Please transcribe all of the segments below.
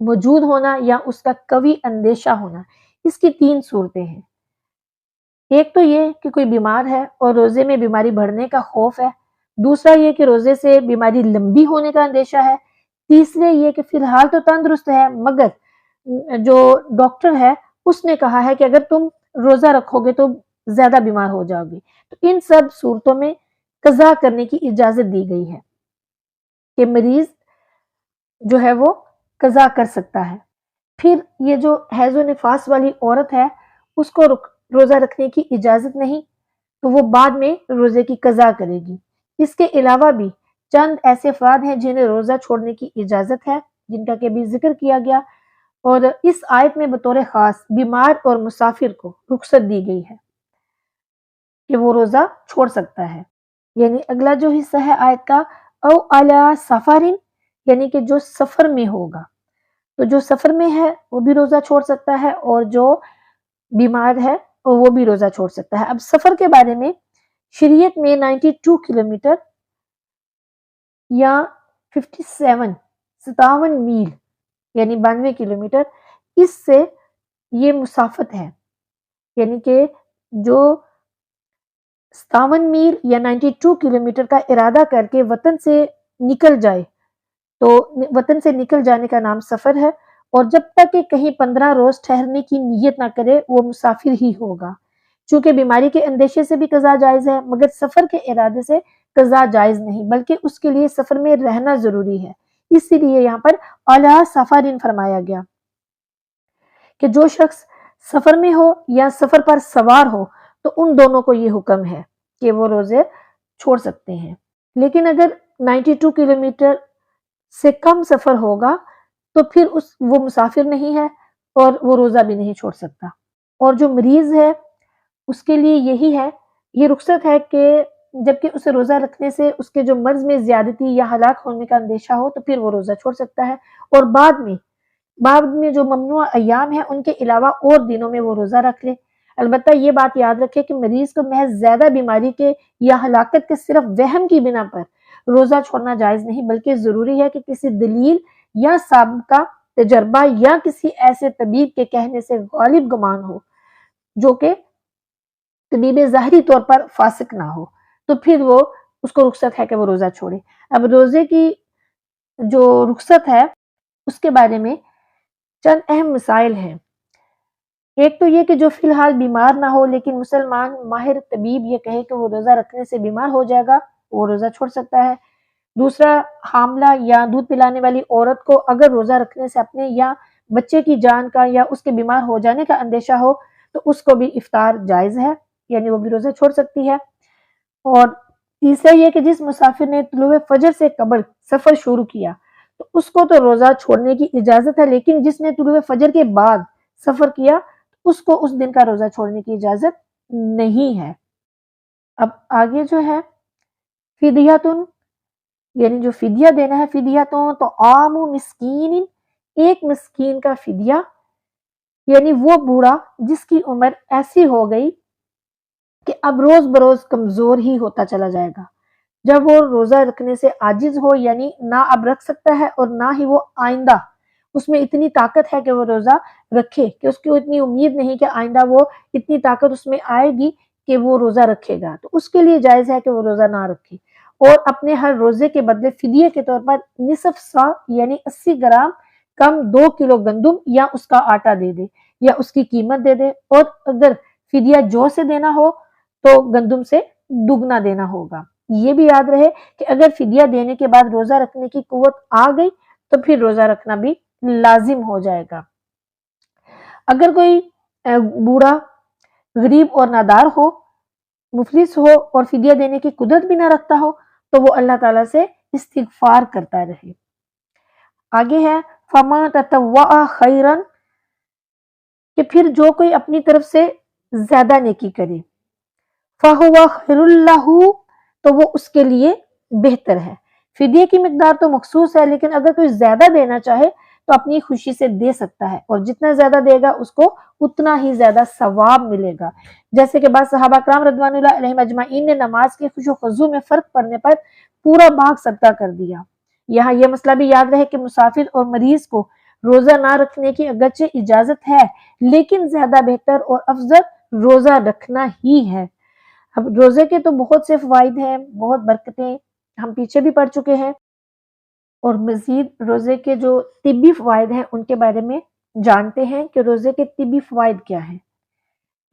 موجود ہونا یا اس کا قوی اندیشہ ہونا، اس کی 3 صورتیں ہیں۔ ایک تو یہ کہ کوئی بیمار ہے اور روزے میں بیماری بڑھنے کا خوف ہے، دوسرا یہ کہ روزے سے بیماری لمبی ہونے کا اندیشہ ہے، تیسرے یہ کہ فی الحال تو تندرست ہے مگر جو ڈاکٹر ہے اس نے کہا ہے کہ اگر تم روزہ رکھو گے تو زیادہ بیمار ہو جاؤ گے۔ تو ان سب صورتوں میں قضا کرنے کی اجازت دی گئی ہے کہ مریض جو ہے وہ قضا کر سکتا ہے۔ پھر یہ جو حیض و نفاس والی عورت ہے اس کو روزہ رکھنے کی اجازت نہیں، تو وہ بعد میں روزے کی قضا کرے گی۔ اس کے علاوہ بھی چند ایسے افراد ہیں جنہیں روزہ چھوڑنے کی اجازت ہے، جن کا کہ ابھی ذکر کیا گیا، اور اس آیت میں بطور خاص بیمار اور مسافر کو رخصت دی گئی ہے کہ وہ روزہ چھوڑ سکتا ہے۔ یعنی اگلا جو حصہ ہے آیت کا، او علی سفرن، یعنی کہ جو سفر میں ہوگا، تو جو سفر میں ہے وہ بھی روزہ چھوڑ سکتا ہے، اور جو بیمار ہے وہ بھی روزہ چھوڑ سکتا ہے۔ اب سفر کے بارے میں شریعت میں 92 کلومیٹر یا 57 میل یعنی 92 کلومیٹر، اس سے یہ مسافت ہے، یعنی کہ جو 57 میل یا 92 کلومیٹر کا ارادہ کر کے وطن سے نکل جائے تو وطن سے نکل جانے کا نام سفر ہے، اور جب تک کہ کہیں 15 روز ٹھہرنے کی نیت نہ کرے وہ مسافر ہی ہوگا۔ چونکہ بیماری کے اندیشے سے بھی قضا جائز ہے مگر سفر کے ارادے سے قضا جائز نہیں، بلکہ اس کے لیے سفر میں رہنا ضروری ہے۔ اسی لیے یہاں پر اعلیٰ سفرین فرمایا گیا کہ جو شخص سفر میں ہو یا سفر پر سوار ہو تو ان دونوں کو یہ حکم ہے کہ وہ روزے چھوڑ سکتے ہیں۔ لیکن اگر 92 کلومیٹر سے کم سفر ہوگا تو پھر وہ مسافر نہیں ہے اور وہ روزہ بھی نہیں چھوڑ سکتا۔ اور جو مریض ہے اس کے لیے یہی ہے، یہ رخصت ہے کہ جبکہ اسے روزہ رکھنے سے اس کے جو مرض میں زیادتی یا ہلاک ہونے کا اندیشہ ہو تو پھر وہ روزہ چھوڑ سکتا ہے، اور بعد میں جو ممنوع ایام ہیں ان کے علاوہ اور دنوں میں وہ روزہ رکھ لے۔ البتہ یہ بات یاد رکھے کہ مریض کو محض زیادہ بیماری کے یا ہلاکت کے صرف وہم کی بنا پر روزہ چھوڑنا جائز نہیں، بلکہ ضروری ہے کہ کسی دلیل یا سابقہ تجربہ یا کسی ایسے طبیب کے کہنے سے غالب گمان ہو جو کہ طبیب ظاہری طور پر فاسق نہ ہو، تو پھر وہ اس کو رخصت ہے کہ وہ روزہ چھوڑے۔ اب روزے کی جو رخصت ہے اس کے بارے میں چند اہم مسائل ہیں۔ ایک تو یہ کہ جو فی الحال بیمار نہ ہو لیکن مسلمان ماہر طبیب یہ کہے کہ وہ روزہ رکھنے سے بیمار ہو جائے گا، وہ روزہ چھوڑ سکتا ہے۔ دوسرا، حاملہ یا دودھ پلانے والی عورت کو اگر روزہ رکھنے سے اپنے یا بچے کی جان کا یا اس کے بیمار ہو جانے کا اندیشہ ہو تو اس کو بھی افطار جائز ہے، یعنی وہ بھی روزہ چھوڑ سکتی ہے۔ اور تیسرا یہ کہ جس مسافر نے طلوع فجر سے قبل سفر شروع کیا تو اس کو تو روزہ چھوڑنے کی اجازت ہے، لیکن جس نے طلوع فجر کے بعد سفر کیا اس کو اس دن کا روزہ چھوڑنے کی اجازت نہیں ہے۔ اب آگے جو ہے فدیتن، یعنی جو فدیہ دینا ہے، فدیتوں تو عام مسکین، ایک مسکین کا فدیہ، یعنی وہ بوڑھا جس کی عمر ایسی ہو گئی کہ اب روز بروز کمزور ہی ہوتا چلا جائے گا، جب وہ روزہ رکھنے سے عاجز ہو، یعنی نہ اب رکھ سکتا ہے اور نہ ہی وہ آئندہ اس میں اتنی طاقت ہے کہ وہ روزہ رکھے، کہ اس کی اتنی امید نہیں کہ آئندہ وہ اتنی طاقت اس میں آئے گی کہ وہ روزہ رکھے گا، تو اس کے لیے جائز ہے کہ وہ روزہ نہ رکھے، اور اپنے ہر روزے کے بدلے فدیے کے طور پر نصف سا یعنی 80 گرام کم 2 کلو گندم یا اس کا آٹا دے دے یا اس کی قیمت دے دے، اور اگر فدیہ جو سے دینا ہو تو گندم سے دگنا دینا ہوگا۔ یہ بھی یاد رہے کہ اگر فدیہ دینے کے بعد روزہ رکھنے کی قوت آ گئی تو پھر روزہ رکھنا بھی لازم ہو جائے گا۔ اگر کوئی بوڑھا غریب اور نادار ہو، مفلس ہو اور فدیہ دینے کی قدرت بھی نہ رکھتا ہو تو وہ اللہ تعالیٰ سے استغفار کرتا رہے۔ آگے ہے فَمَا تَطَوَّعَ خَيْرًا، کہ پھر جو کوئی اپنی طرف سے زیادہ نیکی کرے، فَهُوَ خَيْرٌ لَهُ، تو وہ اس کے لیے بہتر ہے۔ فدیے کی مقدار تو مخصوص ہے، لیکن اگر کوئی زیادہ دینا چاہے تو اپنی خوشی سے دے سکتا ہے، اور جتنا زیادہ دے گا اس کو اتنا ہی زیادہ ثواب ملے گا۔ جیسے کہ بعض صحابہ کرام رضوان اللہ علیہم اجمعین نے نماز کے خوش و خضوع میں فرق پڑنے پر پورا بھاگ صدقہ کر دیا۔ یہاں یہ مسئلہ بھی یاد رہے کہ مسافر اور مریض کو روزہ نہ رکھنے کی اگرچہ اجازت ہے لیکن زیادہ بہتر اور افضل روزہ رکھنا ہی ہے۔ اب روزے کے تو بہت سے فوائد ہیں، بہت برکتیں ہم پیچھے بھی پڑھ چکے ہیں، اور مزید روزے کے جو طبی فوائد ہیں ان کے بارے میں جانتے ہیں کہ روزے کے طبی فوائد کیا ہیں۔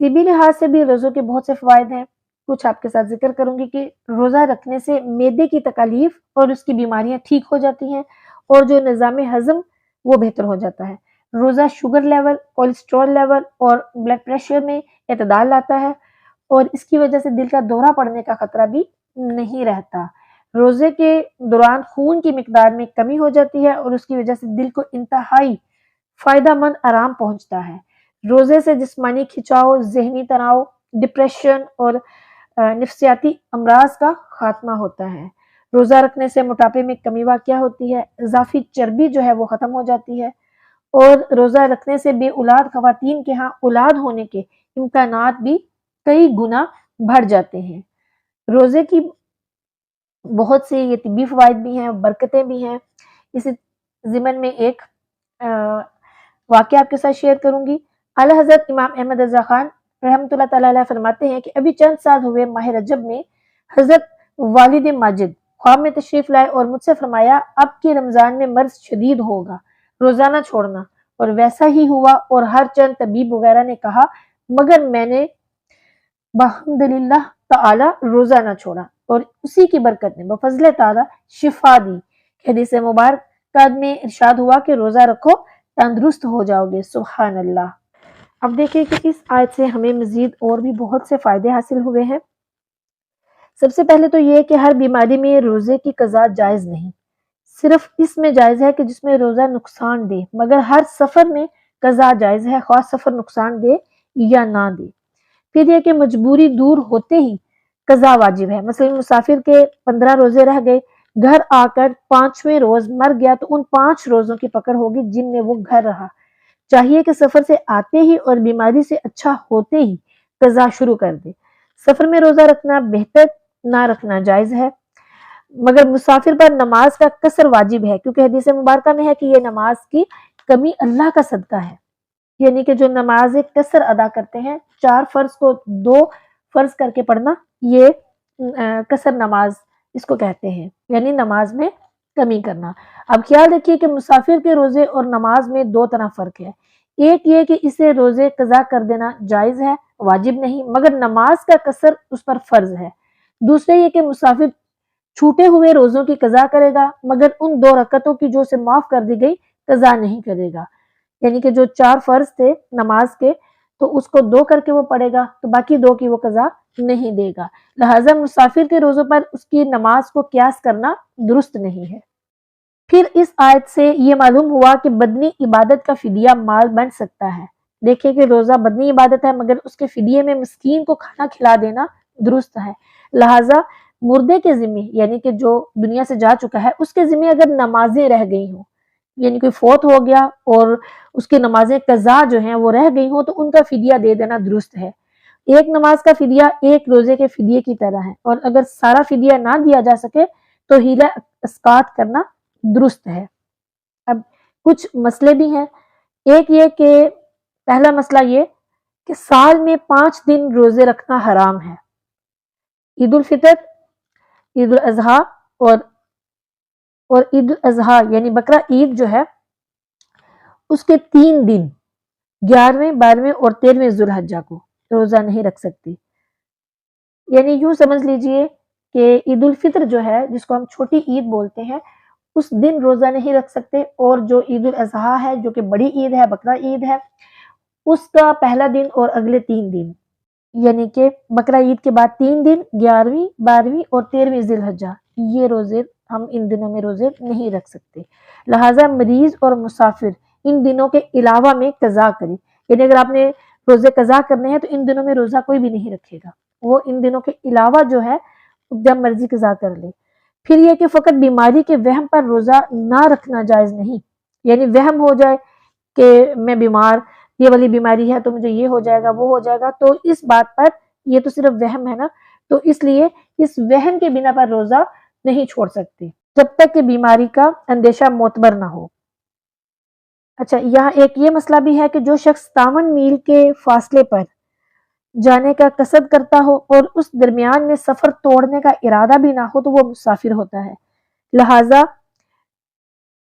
طبی لحاظ سے بھی روزوں کے بہت سے فوائد ہیں، کچھ آپ کے ساتھ ذکر کروں گی کہ روزہ رکھنے سے معدے کی تکالیف اور اس کی بیماریاں ٹھیک ہو جاتی ہیں، اور جو نظام ہضم وہ بہتر ہو جاتا ہے۔ روزہ شوگر لیول، کولیسٹرول لیول اور بلڈ پریشر میں اعتدال لاتا ہے، اور اس کی وجہ سے دل کا دورہ پڑنے کا خطرہ بھی نہیں رہتا۔ روزے کے دوران خون کی مقدار میں کمی ہو جاتی ہے اور اس کی وجہ سے دل کو انتہائی فائدہ مند آرام پہنچتا ہے۔ روزے سے جسمانی کھچاؤ، ذہنی تناؤ، ڈپریشن اور نفسیاتی امراض کا خاتمہ ہوتا ہے۔ روزہ رکھنے سے موٹاپے میں کمی واقع ہوتی ہے، اضافی چربی جو ہے وہ ختم ہو جاتی ہے، اور روزہ رکھنے سے بے اولاد خواتین کے ہاں اولاد ہونے کے امکانات بھی کئی گنا بڑھ جاتے ہیں۔ روزے کی بہت سے یہ طبی فوائد بھی ہیں، برکتیں بھی ہیں۔ اسی ضمن میں ایک واقعہ آپ کے ساتھ شیئر کروں گی۔ اعلیٰ حضرت امام احمد رضا خان رحمۃ اللہ تعالیٰ علیہ فرماتے ہیں کہ ابھی چند سال ہوئے ماہ رجب میں حضرت والد ماجد خواب میں تشریف لائے اور مجھ سے فرمایا اب کی رمضان میں مرض شدید ہوگا، روزہ نہ چھوڑنا، اور ویسا ہی ہوا، اور ہر چند طبیب وغیرہ نے کہا مگر میں نے بحمدللہ تعالی روزہ نہ چھوڑا، اور اسی کی برکت نے بفضل تعالی شفا دی۔ حدیث مبارکہ میں ارشاد ہوا کہ روزہ رکھو تندرست ہو جاؤ گے۔ سبحان اللہ۔ اب دیکھیں کہ اس آیت سے ہمیں مزید اور بھی بہت سے فائدے حاصل ہوئے ہیں۔ سب سے پہلے تو یہ کہ ہر بیماری میں روزے کی قضا جائز نہیں، صرف اس میں جائز ہے کہ جس میں روزہ نقصان دے، مگر ہر سفر میں قضا جائز ہے، خواہ سفر نقصان دے یا نہ دے۔ پھر یہ کہ مجبوری دور ہوتے ہی قضا واجب ہے، مثلا مسافر کے 15 روزے رہ گئے، گھر آ کر 5ویں روز مر گیا تو ان 5 روزوں کی پکڑ ہوگی جن میں وہ گھر رہا۔ چاہیے کہ سفر سے آتے ہی اور بیماری سے اچھا ہوتے ہی قضا شروع کر دے۔ سفر میں روزہ رکھنا بہتر، نہ رکھنا جائز ہے، مگر مسافر پر نماز کا قصر واجب ہے، کیونکہ حدیث مبارکہ میں ہے کہ یہ نماز کی کمی اللہ کا صدقہ ہے، یعنی کہ جو نماز قصر ادا کرتے ہیں، 4 فرض کو 2 فرض کر کے پڑھنا، یہ قصر نماز اس کو کہتے ہیں، یعنی نماز میں کمی کرنا۔ اب خیال رکھیے کہ مسافر کے روزے اور نماز میں 2 طرح فرق ہے۔ ایک یہ کہ اسے روزے قضا کر دینا جائز ہے، واجب نہیں، مگر نماز کا قصر اس پر فرض ہے۔ دوسرے یہ کہ مسافر چھوٹے ہوئے روزوں کی قضا کرے گا، مگر ان 2 رکعتوں کی جو اسے معاف کر دی گئی قضا نہیں کرے گا، یعنی کہ جو 4 فرض تھے نماز کے تو اس کو 2 کر کے وہ پڑھے گا، تو باقی 2 کی وہ قضا نہیں دے گا۔ لہٰذا مسافر کے روزوں پر اس کی نماز کو قیاس کرنا درست نہیں ہے۔ پھر اس آیت سے یہ معلوم ہوا کہ بدنی عبادت کا فدیہ مال بن سکتا ہے۔ دیکھیں کہ روزہ بدنی عبادت ہے، مگر اس کے فدیے میں مسکین کو کھانا کھلا دینا درست ہے۔ لہٰذا مردے کے ذمہ، یعنی کہ جو دنیا سے جا چکا ہے، اس کے ذمہ اگر نمازیں رہ گئی ہوں، یعنی کوئی فوت ہو گیا اور اس کی نمازیں قضا جو ہیں وہ رہ گئی ہوں، تو ان کا فدیہ دے دینا درست ہے۔ ایک نماز کا فدیہ ایک روزے کے فدیے کی طرح ہے، اور اگر سارا فدیہ نہ دیا جا سکے تو ہیلہ اسقاط کرنا درست ہے۔ اب کچھ مسئلے بھی ہیں۔ ایک یہ کہ پہلا مسئلہ یہ کہ سال میں 5 دن روزے رکھنا حرام ہے، عید الفطر، عید الاضحیٰ اور عید الاضحیٰ یعنی بقرہ عید جو ہے اس کے 3 دن 11ویں، 12ویں اور 13ویں ذوالحجہ کو روزہ نہیں رکھ سکتی۔ یعنی یوں سمجھ لیجئے کہ عید الفطر جو ہے جس کو ہم چھوٹی عید بولتے ہیں، اس دن روزہ نہیں رکھ سکتے، اور جو عید الاضحیٰ ہے جو کہ بڑی عید ہے، بقرہ عید ہے، اس کا پہلا دن اور اگلے 3 دن، یعنی کہ بقرہ عید کے بعد 3 دن 11ویں، 12ویں اور 13ویں ذوالحجہ، یہ روزے ہم ان دنوں میں روزے نہیں رکھ سکتے۔ لہٰذا مریض اور مسافر ان دنوں کے علاوہ میں قضا کرے، یعنی اگر آپ نے روزے قضا کرنے ہیں تو ان دنوں میں روزہ کوئی بھی نہیں رکھے گا، وہ ان دنوں کے علاوہ جو ہے جب مرضی قضا کر لے۔ پھر یہ کہ فقط بیماری کے وہم پر روزہ نہ رکھنا جائز نہیں، یعنی وہم ہو جائے کہ میں بیمار، یہ والی بیماری ہے تو مجھے یہ ہو جائے گا، وہ ہو جائے گا، تو اس بات پر یہ تو صرف وہم ہے نا، تو اس لیے اس وہم کے بنا پر روزہ نہیں چھوڑ سکتے جب تک کہ بیماری کا اندیشہ معتبر نہ ہو۔ اچھا یہاں ایک یہ مسئلہ بھی ہے کہ جو شخص 57 میل کے فاصلے پر جانے کا قصد کرتا ہو اور اس درمیان میں سفر توڑنے کا ارادہ بھی نہ ہو تو وہ مسافر ہوتا ہے. لہٰذا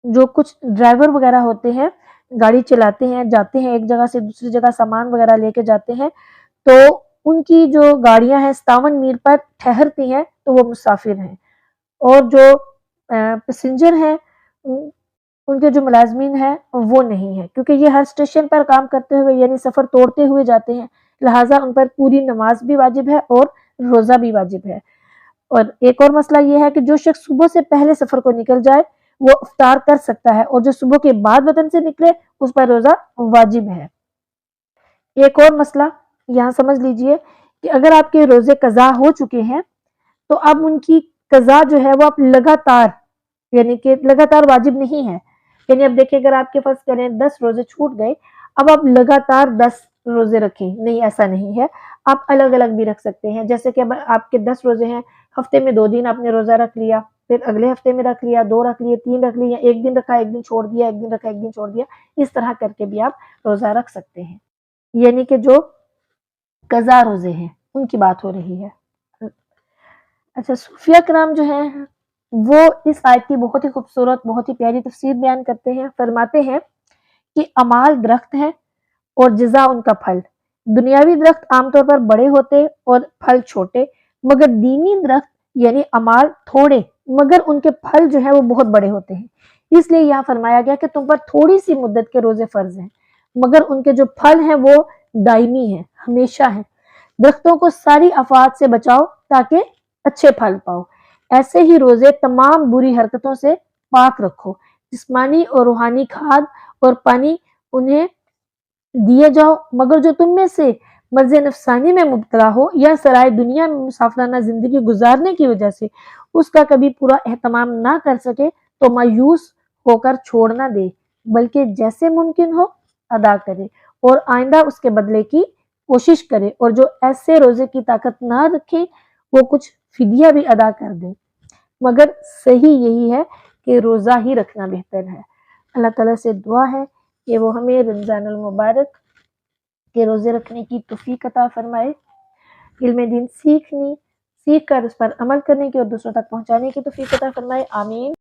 جو کچھ ڈرائیور وغیرہ ہوتے ہیں گاڑی چلاتے ہیں جاتے ہیں ایک جگہ سے دوسری جگہ سامان وغیرہ لے کے جاتے ہیں تو ان کی جو گاڑیاں ہیں 57 میل پر ٹھہرتی ہیں تو وہ مسافر ہیں. اور جو پیسنجر ہیں ان کے جو ملازمین ہیں وہ نہیں ہے کیونکہ یہ ہر اسٹیشن پر کام کرتے ہوئے یعنی سفر توڑتے ہوئے جاتے ہیں. لہٰذا ان پر پوری نماز بھی واجب ہے اور روزہ بھی واجب ہے. اور ایک اور مسئلہ یہ ہے کہ جو شخص صبح سے پہلے سفر کو نکل جائے وہ افطار کر سکتا ہے اور جو صبح کے بعد وطن سے نکلے اس پر روزہ واجب ہے. ایک اور مسئلہ یہاں سمجھ لیجئے کہ اگر آپ کے روزے قضا ہو چکے ہیں تو اب ان کی قضا جو ہے وہ آپ لگاتار یعنی کہ لگاتار واجب نہیں ہے. یعنی اب دیکھیں اگر آپ کے فرض کریں 10 روزے چھوٹ گئے اب آپ لگاتار 10 روزے رکھیں نہیں ایسا نہیں ہے. آپ الگ الگ بھی رکھ سکتے ہیں جیسے کہ اب آپ کے 10 روزے ہیں ہفتے میں 2 دن آپ نے روزہ رکھ لیا پھر اگلے ہفتے میں رکھ لیا 2 رکھ لیے 3 رکھ لیے ایک دن رکھا ایک دن چھوڑ دیا ایک دن رکھا ایک دن چھوڑ دیا اس طرح کر کے بھی آپ روزہ رکھ سکتے ہیں. یعنی کہ جو قضا روزے ہیں ان کی بات ہو رہی ہے. اچھا صوفیہ کرام جو ہیں وہ اس آیت کی بہت ہی خوبصورت بہت ہی پیاری تفسیر بیان کرتے ہیں. فرماتے ہیں کہ اعمال درخت ہیں اور جزا ان کا پھل. دنیاوی درخت عام طور پر بڑے ہوتے اور پھل چھوٹے مگر دینی درخت یعنی اعمال تھوڑے مگر ان کے پھل جو ہیں وہ بہت بڑے ہوتے ہیں. اس لیے یہاں فرمایا گیا کہ تم پر تھوڑی سی مدت کے روزے فرض ہیں مگر ان کے جو پھل ہیں وہ دائمی ہیں ہمیشہ ہیں. درختوں کو ساری آفات سے بچاؤ تاکہ اچھے پھل پاؤ. ایسے ہی روزے تمام بری حرکتوں سے پاک رکھو. جسمانی اور روحانی کھاد اور پانی انہیں دیے جاؤ مگر جو تم میں سے مرض نفسانی میں مبتلا ہو یا سرائے دنیا میں مسافرانہ زندگی گزارنے کی وجہ سے اس کا کبھی پورا اہتمام نہ کر سکے تو مایوس ہو کر چھوڑ نہ دے بلکہ جیسے ممکن ہو ادا کرے اور آئندہ اس کے بدلے کی کوشش کرے اور جو ایسے روزے کی طاقت نہ رکھے وہ کچھ فدیہ بھی ادا کر دے. مگر صحیح یہی ہے کہ روزہ ہی رکھنا بہتر ہے. اللہ تعالیٰ سے دعا ہے کہ وہ ہمیں رمضان المبارک کے روزے رکھنے کی توفیق عطا فرمائے. علم دین سیکھ کر اس پر عمل کرنے کی اور دوسروں تک پہنچانے کی توفیق عطا فرمائے. آمین.